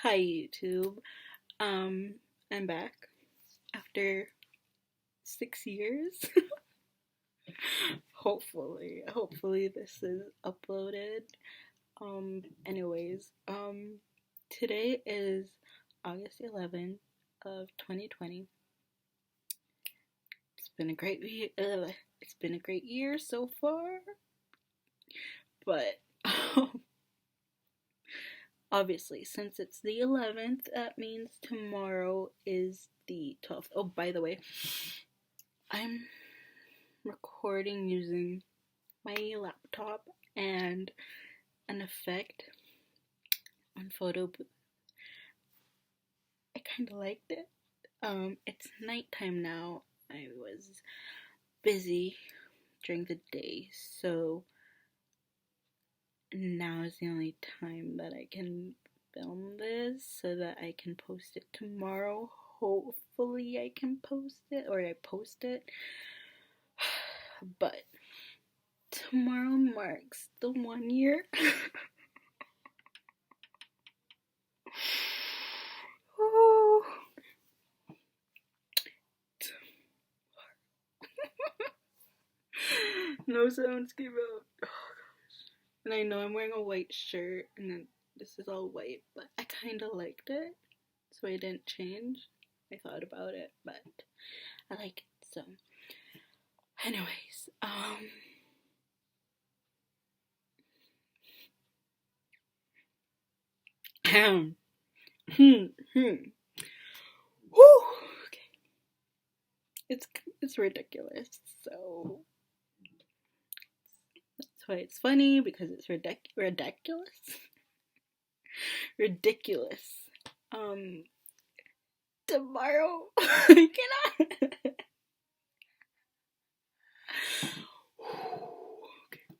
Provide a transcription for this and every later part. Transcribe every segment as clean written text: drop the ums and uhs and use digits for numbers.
Hi YouTube. Um, I'm back after 6 years. Hopefully this is uploaded. Anyways, today is August 11th of 2020. It's been a great week. It's been a great year so far, but obviously, since it's the 11th, that means tomorrow is the 12th. Oh, by the way, I'm recording using my laptop and an effect on photo booth. I kind of liked it. It's nighttime now. I was busy during the day, so now is the only time that I can film this so that I can post it tomorrow. Hopefully I can post it, or I post it. But tomorrow marks the 1 year. Oh. No sounds came out. Oh gosh. And I know I'm wearing a white shirt and then this is all white, but I kind of liked it. So I didn't change. I thought about it, but I like it. So anyways, hmm, hmm. Whew. Okay. It's ridiculous. So that's why it's funny, because it's ridiculous. Ridiculous. Um, Tomorrow. I cannot. Okay.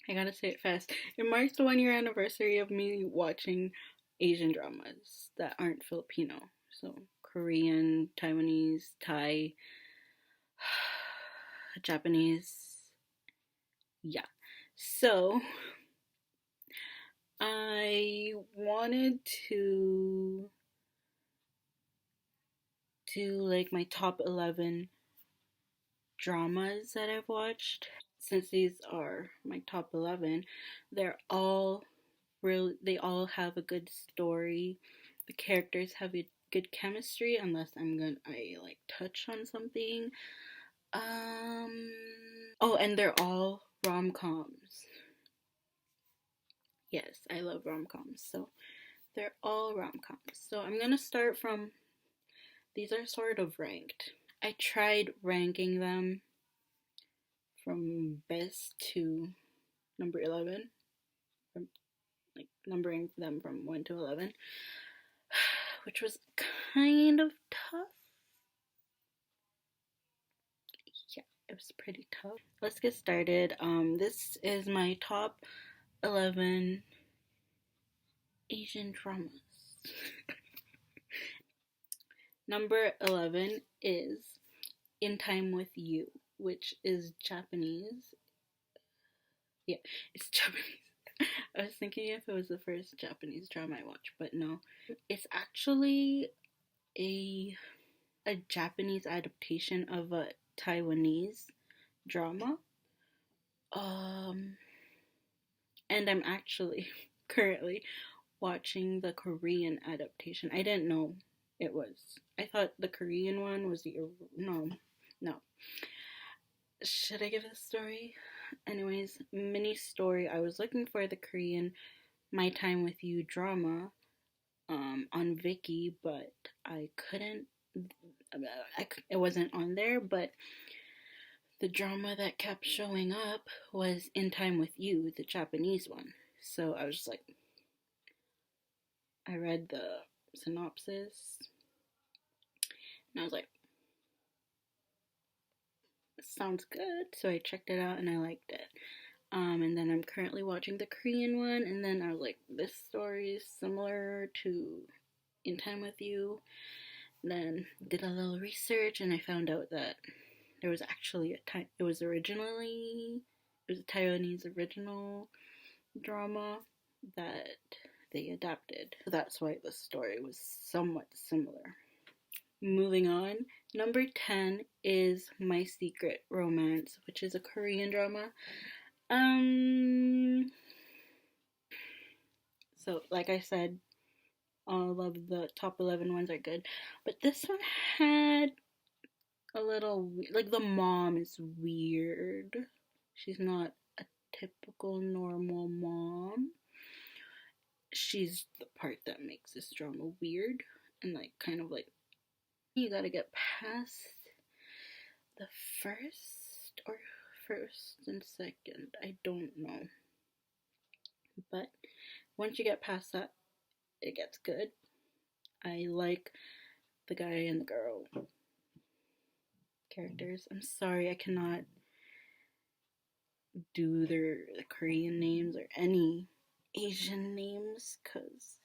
I gotta say it fast. It marks the 1 year anniversary of me watching Asian dramas that aren't Filipino. So Korean, Taiwanese, Thai, Japanese. Yeah. So I wanted to do like my top 11 dramas that I've watched. Since these are my top 11, they're all they all have a good story. The characters have a good chemistry, unless I like touch on something. Um oh, and they're all rom-coms. Yes, I love rom-coms. So they're all rom-coms. So I'm going to start from, these are sort of ranked. I tried ranking them from best to number 11, from like numbering them from 1 to 11, which was kind of tough. Yeah, it was pretty tough. Let's get started. This is my top 11 Asian dramas. Number 11 is In Time with You, which is Japanese. Yeah, it's Japanese. I was thinking if it was the first Japanese drama I watched, but no. It's actually a Japanese adaptation of a Taiwanese drama. And I'm actually currently watching the Korean adaptation. I didn't know it was. I thought the Korean one was the no. Should I give the story? Anyways, mini story. I was looking for the Korean My Time with You drama on Viki, but I couldn't. It wasn't on there, but the drama that kept showing up was In Time with You, the Japanese one. So I was just like, I read the synopsis and I was like, sounds good. So I checked it out and I liked it. And then I'm currently watching the Korean one, and then I was like, this story is similar to In Time with You. Then did a little research and I found out that there was actually it was a Taiwanese original, drama that they adapted. So that's why the story was somewhat similar. Moving on, number 10 is My Secret Romance, which is a Korean drama. So like I said, all of the top 11 ones are good, but this one had a little, like, the mom is weird. She's not a typical normal mom. She's the part that makes this drama weird and like kind of like you gotta get past the first and second. I don't know, but once you get past that, it gets good. I like the guy and the girl characters. I'm sorry, I cannot do the Korean names or any Asian names because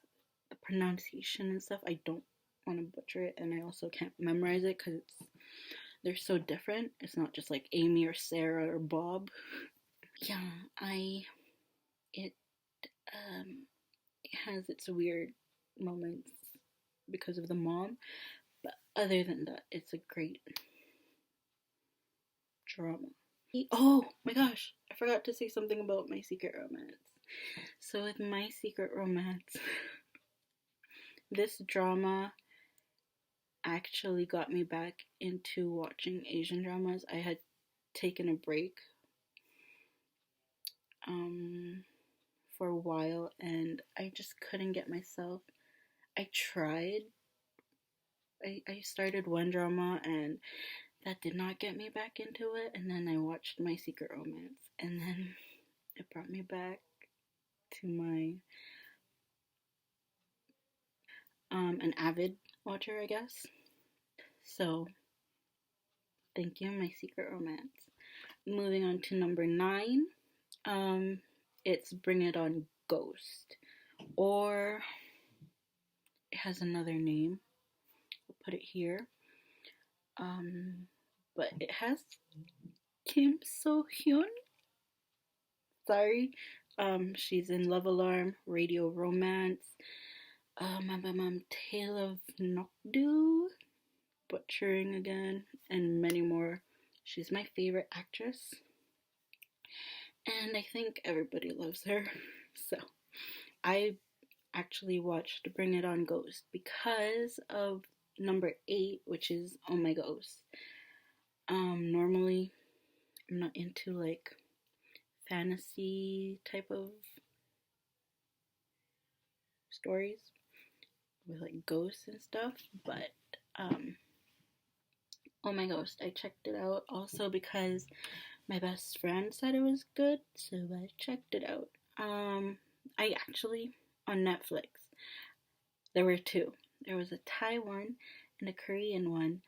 the pronunciation and stuff, I don't want to butcher it, and I also can't memorize it because they're so different. It's not just like Amy or Sarah or Bob. Yeah, it has its weird moments because of the mom, but other than that, it's a great drama. Oh my gosh, I forgot to say something about My Secret Romance. So with My Secret Romance, this drama actually got me back into watching Asian dramas. I had taken a break for a while and I just couldn't get myself. I tried. I started one drama and that did not get me back into it, and then I watched My Secret Romance and then it brought me back to my an avid watcher, I guess. So thank you, My Secret Romance. Moving on to number 9. It's Bring It On Ghost, or it has another name. I'll put it here. But it has Kim So-hyun. Sorry. She's in Love Alarm, Radio Romance, Tale of Nokdu, Butchering Again, and many more. She's my favorite actress, and I think everybody loves her. So I actually watched Bring It On Ghost because of number 8, which is Oh My Ghost. Normally I'm not into like fantasy type of stories with like ghosts and stuff, but Oh My Ghost, I checked it out also because my best friend said it was good, so I checked it out. I actually, on Netflix, there were two. There was a Thai one and a Korean one.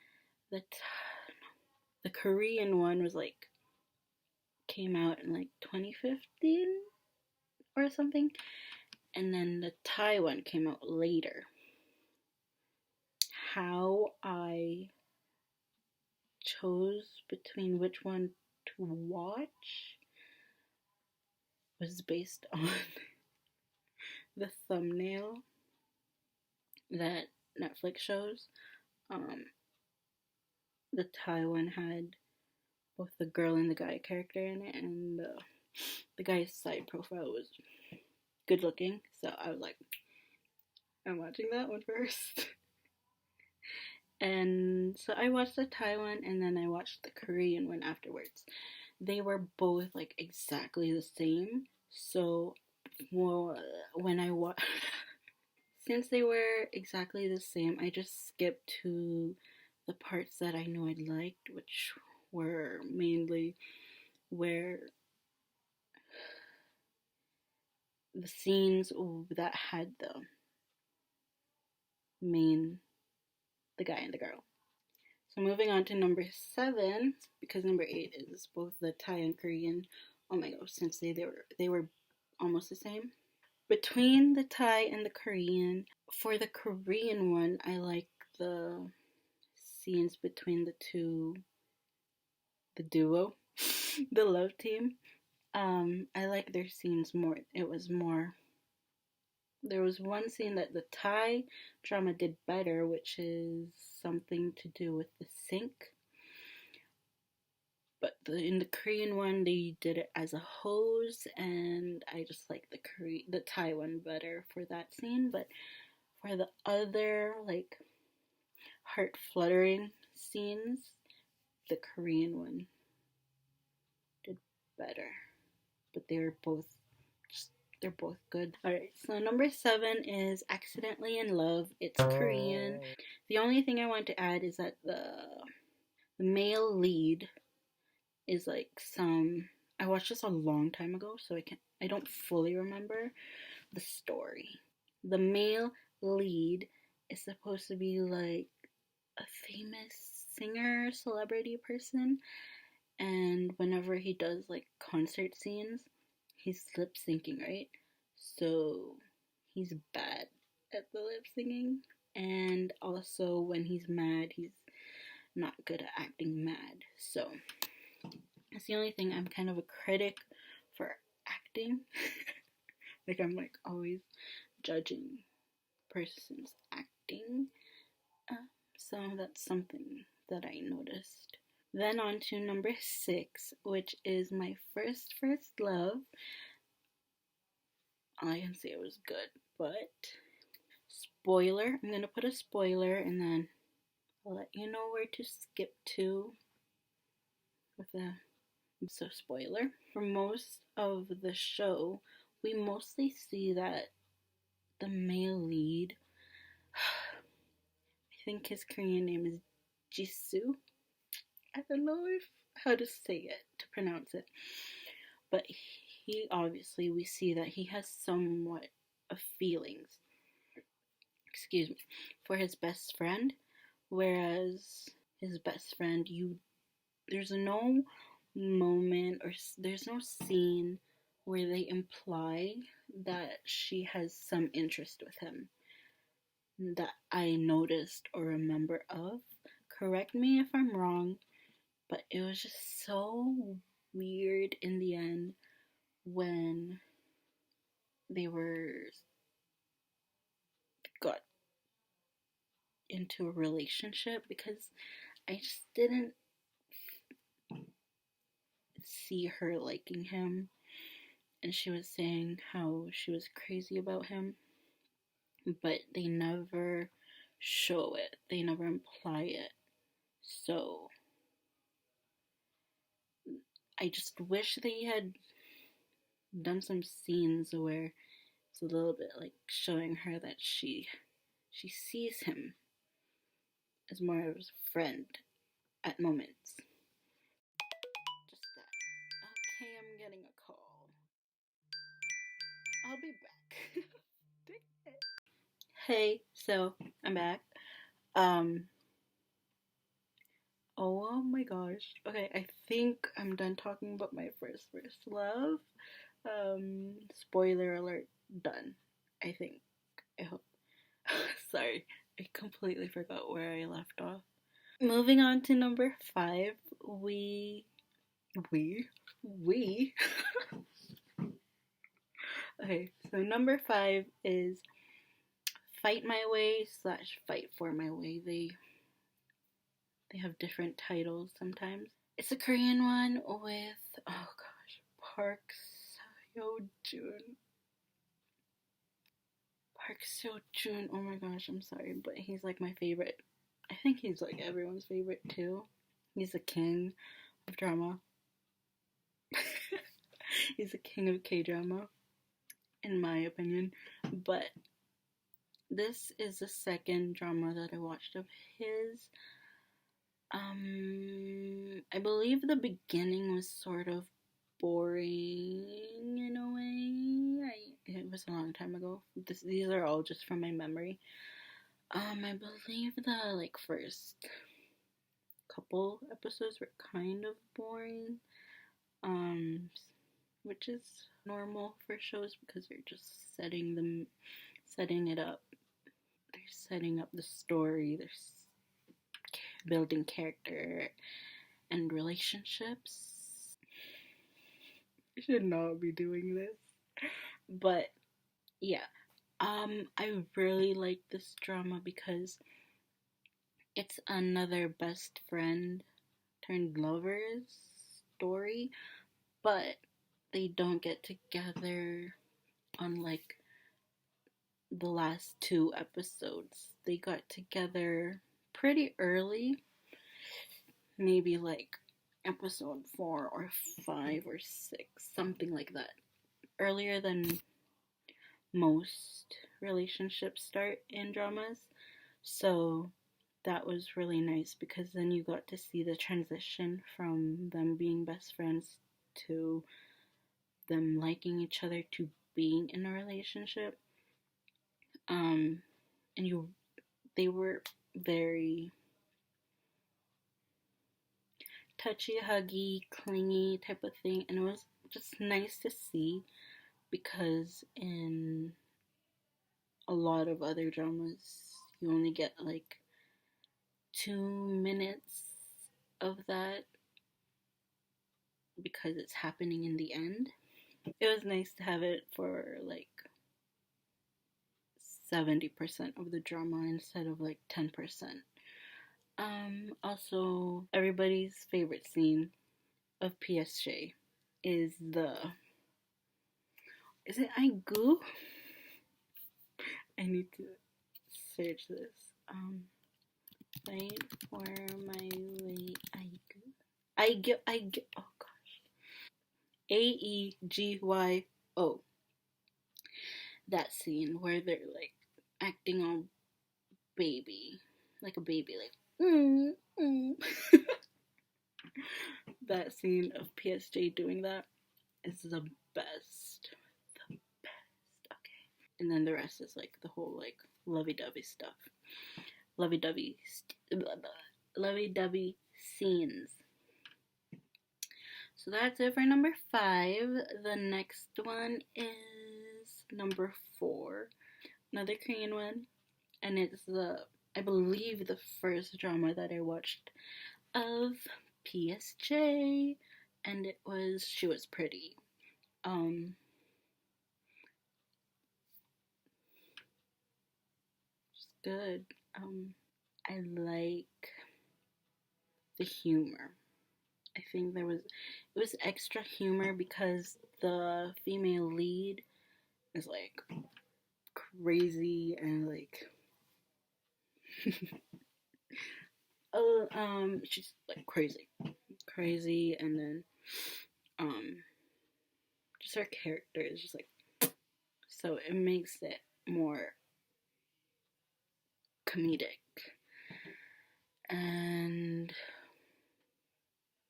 The Korean one was like came out in like 2015 or something, and then the Thai one came out later. How I chose between which one to watch was based on the thumbnail that Netflix shows. The Thai one had both the girl and the guy character in it, and the guy's side profile was good looking, so I was like, I'm watching that one first. And so I watched the Thai one and then I watched the Korean one afterwards. They were both like exactly the same. So when I watched, since they were exactly the same, I just skipped to the parts that I knew I liked, which were mainly where the scenes that had the guy and the girl. So moving on to number 7, because number 8 is both the Thai and Korean. Oh my gosh, since they were almost the same. Between the Thai and the Korean, for the Korean one, I like the scenes between the duo, the love team. I like their scenes more. It was more. There was one scene that the Thai drama did better, which is something to do with the sink. But in the Korean one, they did it as a hose, and I just like the Thai one better for that scene. But for the other like heart fluttering scenes, the Korean one did better. But they're both good. Alright, so number 7 is Accidentally in Love. It's Korean. The only thing I want to add is that the male lead is like some. I watched this a long time ago, so I don't fully remember the story. The male lead is supposed to be like a famous singer, celebrity person, and whenever he does like concert scenes, he's lip syncing, right? So he's bad at the lip singing, and also when he's mad, he's not good at acting mad. So that's the only thing. I'm kind of a critic for acting. Like I'm like always judging person's acting. So that's something that I noticed. Then on to number 6, which is my first love. All I can say it was good, but spoiler. I'm gonna put a spoiler and then I'll let you know where to skip to with a so spoiler. For most of the show, we mostly see that the male lead, I think his Korean name is Jisoo. I don't know if how to say it, to pronounce it. But he obviously, we see that he has somewhat of feelings, excuse me, for his best friend, whereas his best friend, there's no moment or there's no scene where they imply that she has some interest with him that I noticed or remember of. Correct me if I'm wrong, but it was just so weird in the end when they were got into a relationship, because I just didn't see her liking him, and she was saying how she was crazy about him, but they never show it, they never imply it. So I just wish they had done some scenes where it's a little bit like showing her that she sees him as more of a friend at moments. Just that. Okay, I'm getting a call. I'll be back. Hey, so I'm back. Um, oh my gosh. Okay, I think I'm done talking about my first love. Spoiler alert, done. I think. I hope. Sorry, I completely forgot where I left off. Moving on to number 5, we. Okay, so number 5 is Fight My Way / Fight for My Way. They have different titles sometimes. It's a Korean one with, oh gosh, Park So-hyun. Park So-hyun, oh my gosh, I'm sorry, but he's like my favorite. I think he's like everyone's favorite too. He's the king of drama. He's the king of K-drama, in my opinion. But this is the second drama that I watched of his. I believe the beginning was sort of boring in a way. It was a long time ago. These are all just from my memory. I believe the like first couple episodes were kind of boring. Which is normal for shows because they're just setting it up. They're setting up the story. They're building character and relationships. should not be doing this. But yeah, I really like this drama because it's another best friend turned lovers story, but they don't get together on like the last two episodes. They got together pretty early, maybe like episode 4 or 5 or 6, something like that. Earlier than most relationships start in dramas. So that was really nice because then you got to see the transition from them being best friends to them liking each other to being in a relationship. Um, and they were very touchy, huggy, clingy type of thing, and it was just nice to see because in a lot of other dramas, you only get like 2 minutes of that because it's happening in the end. It was nice to have it for like 70% of the drama instead of like 10%. Also, everybody's favorite scene of PSJ is the. Is it Aigu? I need to search this. Wait for my way, Aigu. Aigu. Oh gosh. Aegyo. That scene where they're like acting all baby, like a baby, like that scene of PSJ doing that is the best, the best. Okay, and then the rest is like the whole like lovey-dovey stuff, lovey-dovey, lovey-dovey scenes. So that's it for number 5. The next one is number 4, another Korean one, and it's I believe the first drama that I watched of PSJ, and it was She Was Pretty. It's good. I like the humor. I think it was extra humor because the female lead is like crazy and like she's like crazy, and then um just her character is just like, so it makes it more comedic. And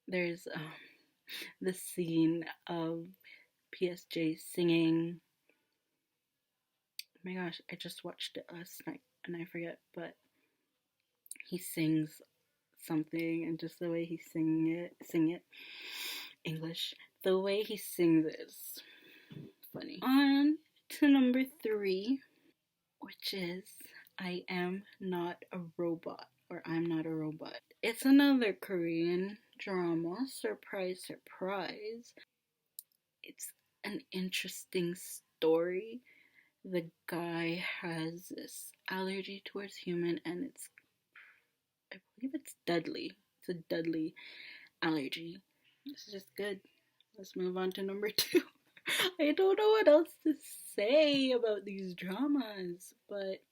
there's the scene of PSJ singing. Oh my gosh, I just watched it last night and I forget, but he sings something, and just the way he sing it, English, the way he sings it is funny. On to number 3, which is I Am Not a Robot, or I'm Not a Robot. It's another Korean drama, surprise, surprise. It's an interesting story. The guy has this allergy towards human, and I believe it's deadly. It's a deadly allergy. This is just good. Let's move on to number 2. I don't know what else to say about these dramas, but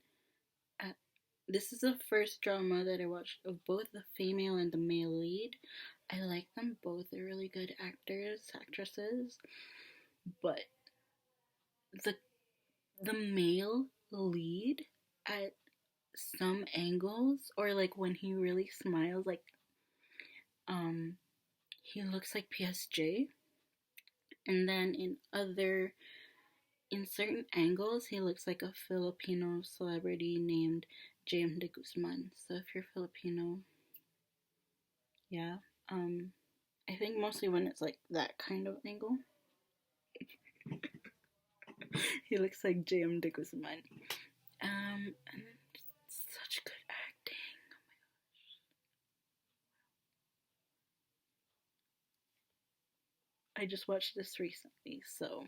uh, this is the first drama that I watched of both the female and the male lead. I like them both. They're really good actresses, but the the male lead at some angles, or like when he really smiles, like he looks like PSJ, and then in certain angles he looks like a Filipino celebrity named James de Guzman. So if you're Filipino, yeah, I think mostly when it's like that kind of angle, he looks like James de Guzman. And such good acting. I just watched this recently, so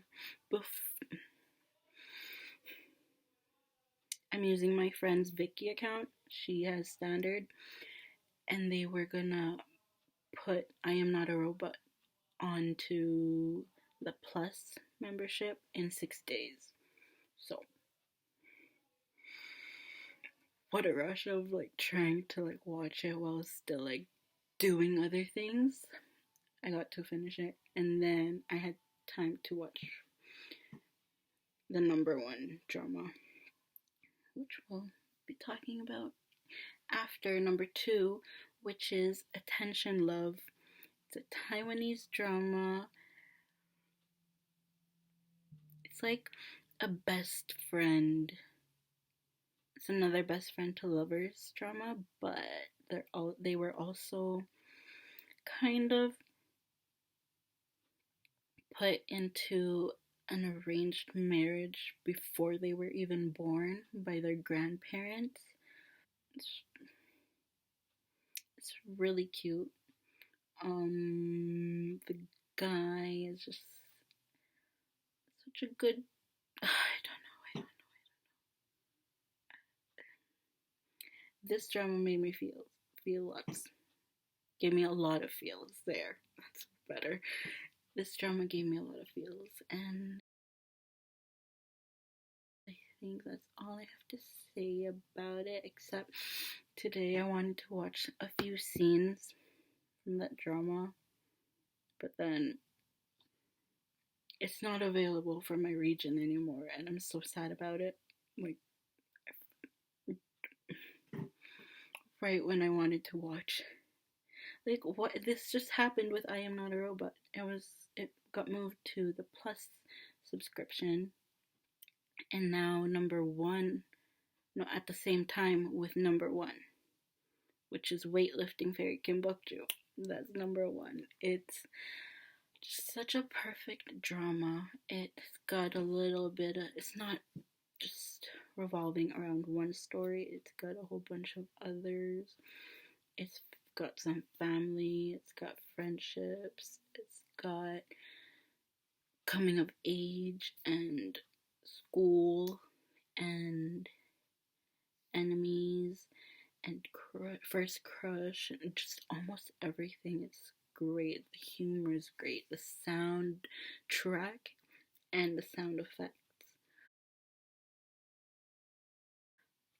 I'm using my friend's Vicky account. She has Standard, and they were gonna put I Am Not a Robot onto the Plus membership in 6 days. So what a rush of like trying to like watch it while still like doing other things. I got to finish it, and then I had time to watch the number one drama, which we'll be talking about after number two, which is Attention Love. It's a Taiwanese drama. It's like a best friend. It's another best friend to lovers drama, but they were also kind of put into an arranged marriage before they were even born by their grandparents. It's, it's really cute. The guy is just such a good. I don't know. This drama made me feel lots. Gave me a lot of feels there. That's better. This drama gave me a lot of feels, and I think that's all I have to say about it. Except today I wanted to watch a few scenes from that drama, but then it's not available for my region anymore, and I'm so sad about it. Like, right when I wanted to watch. Like, what? This just happened with I Am Not a Robot. It got moved to the Plus subscription, and now number one, no, at the same time with number one, which is Weightlifting Fairy Kim Bokju. That's number one. It's just such a perfect drama. It's got a little bit of, it's not just revolving around one story, it's got a whole bunch of others. It's got some family, it's got friendships, it's got coming of age and school and enemies and first crush and just almost everything. It's great. The humor is great. The sound track and the sound effects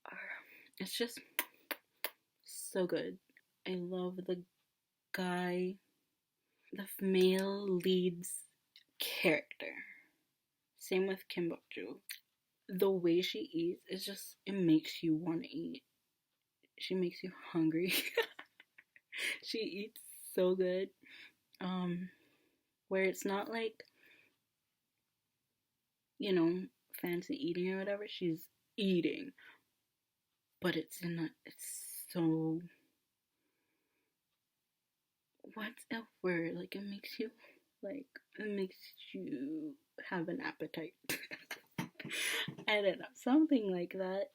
are, it's just so good. I love the guy, the male lead's character. Same with Kim Bokju. The way she eats is just, it makes you want to eat. She makes you hungry. She eats so good. Um, where it's not like, you know, fancy eating or whatever. She's eating, but it's so, what's a word? Like, it makes you have an appetite. I don't know, something like that.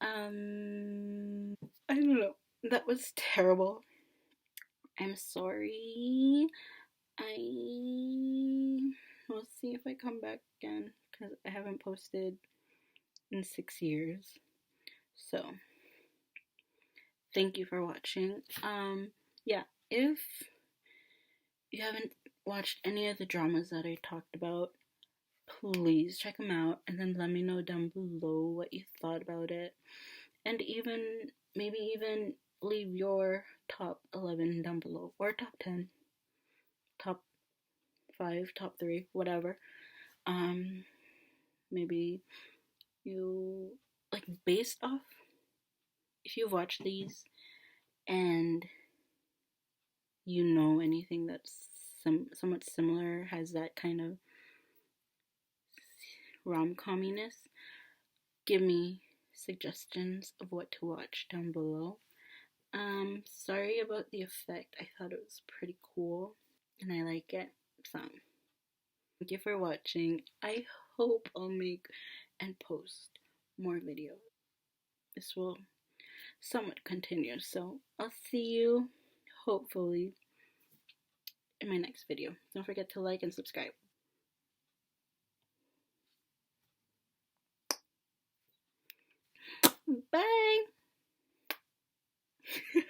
I don't know. That was terrible. I'm sorry. I will see if I come back again because I haven't posted in 6 years. So, thank you for watching. Yeah, if you haven't watched any of the dramas that I talked about, please check them out and then let me know down below what you thought about it. And maybe even leave your top 11 down below, or top 10, top 5, top 3, whatever. Maybe you, like, based off, if you've watched these and you know anything that's somewhat similar, has that kind of rom-comminess, give me suggestions of what to watch down below. Sorry about the effect. I thought it was pretty cool and I like it. So, thank you for watching. I hope I'll make and post more videos. This will somewhat continue. So, I'll see you hopefully in my next video. Don't forget to like and subscribe. Bye!